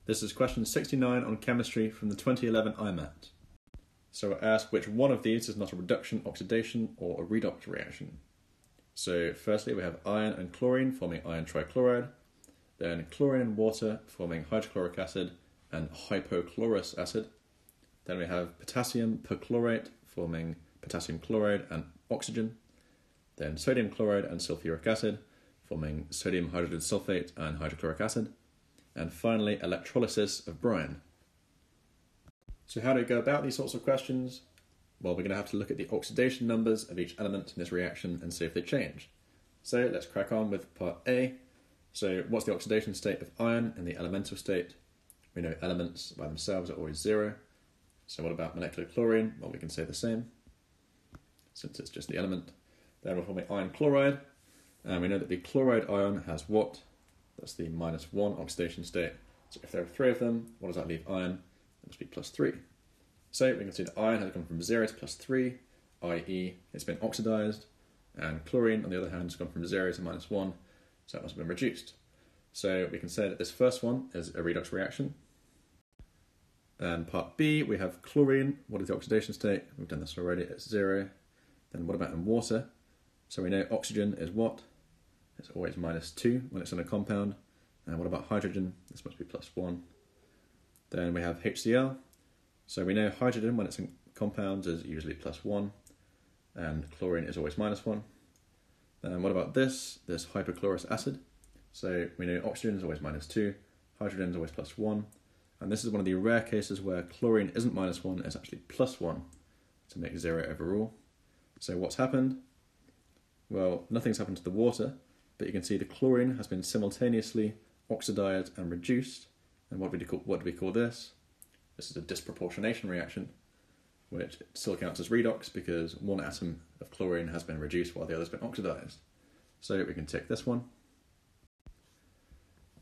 This is question 69 on chemistry from the 2011 IMAT. So we're asked which one of these is not a reduction, oxidation, or a redox reaction. So firstly we have iron and chlorine forming iron trichloride, then chlorine and water forming hydrochloric acid and hypochlorous acid. Then we have potassium perchlorate forming potassium chloride and oxygen, then sodium chloride and sulfuric acid forming sodium hydrogen sulfate and hydrochloric acid, and finally electrolysis of brine. So how do we go about these sorts of questions? Well, we're going to have to look at the oxidation numbers of each element in this reaction and see if they change. So let's crack on with part A. So what's the oxidation state of iron in the elemental state? We know elements by themselves are always zero. So what about molecular chlorine? Well, we can say the same, since it's just the element. Then we're forming iron chloride, and we know that the chloride ion has what? That's the -1 oxidation state. So if there are 3 of them, what does that leave iron? It must be +3. So we can see that iron has gone from 0 to +3, i.e. it's been oxidized, and chlorine, on the other hand, has gone from 0 to -1, so it must have been reduced. So we can say that this first one is a redox reaction. And part B, we have chlorine. What is the oxidation state? We've done this already, it's 0. Then what about in water? So we know oxygen is what? It's always -2 when it's in a compound. And what about hydrogen? This must be +1. Then we have HCl. So we know hydrogen, when it's in compounds, is usually +1. And chlorine is always -1. Then what about this hypochlorous acid? So we know oxygen is always -2, hydrogen is always +1. And this is one of the rare cases where chlorine isn't -1, it's actually +1 to make 0 overall. So what's happened? Well, nothing's happened to the water, but you can see the chlorine has been simultaneously oxidized and reduced. And what do we call this? This is a disproportionation reaction, which still counts as redox because one atom of chlorine has been reduced while the other's been oxidized. So we can tick this one.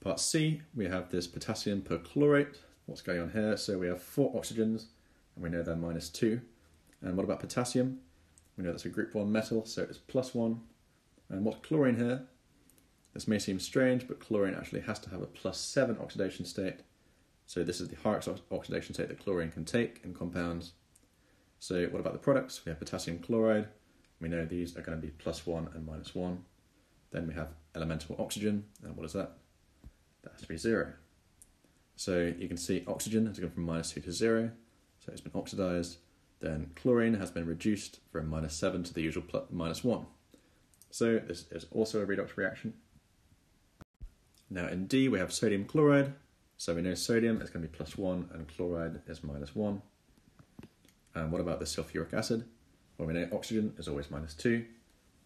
Part C, we have this potassium perchlorate. What's going on here? So we have 4 oxygens, and we know they're -2. And what about potassium? We know that's a group 1 metal, so it's +1. And what's chlorine here? This may seem strange, but chlorine actually has to have a +7 oxidation state. So this is the highest oxidation state that chlorine can take in compounds. So what about the products? We have potassium chloride. We know these are going to be +1 and -1. Then we have elemental oxygen, and what is that? That has to be 0. So you can see oxygen has gone from -2 to 0, so it's been oxidized. Then chlorine has been reduced from -7 to the usual -1. So this is also a redox reaction. Now in D we have sodium chloride. So we know sodium is going to be +1 and chloride is -1. And what about the sulfuric acid? Well, we know oxygen is always -2.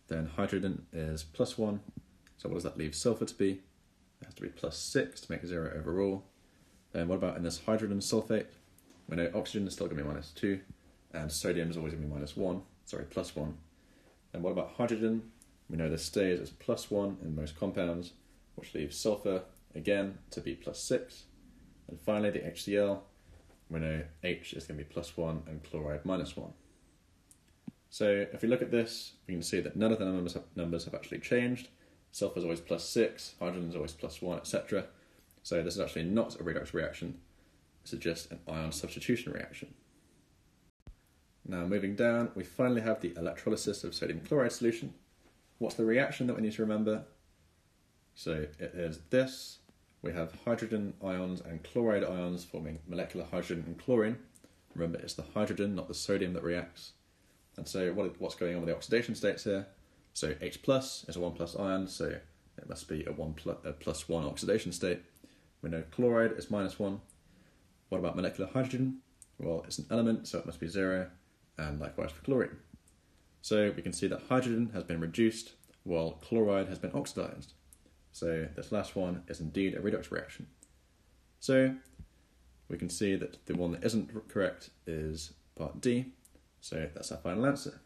Then hydrogen is +1. So what does that leave sulfur to be? It has to be +6 to make 0 overall. Then what about in this hydrogen sulfate? We know oxygen is still going to be -2 and sodium is always going to be +1. And what about hydrogen? We know this stays as +1 in most compounds, which leaves sulfur again to be +6. And finally the HCl, we know H is going to be +1 and chloride -1. So if we look at this, we can see that none of the numbers have actually changed. Sulfur is always +6, hydrogen is always +1, etc. So this is actually not a redox reaction, this is just an ion substitution reaction. Now moving down, we finally have the electrolysis of sodium chloride solution. What's the reaction that we need to remember? So it is this. We have hydrogen ions and chloride ions forming molecular hydrogen and chlorine. Remember, it's the hydrogen, not the sodium, that reacts. And so what's going on with the oxidation states here? So H plus is a 1+ ion, so it must be a +1 oxidation state. We know chloride is -1. What about molecular hydrogen? Well, it's an element, so it must be 0, and likewise for chlorine. So we can see that hydrogen has been reduced while chloride has been oxidized. So this last one is indeed a redox reaction. So we can see that the one that isn't correct is part D, so that's our final answer.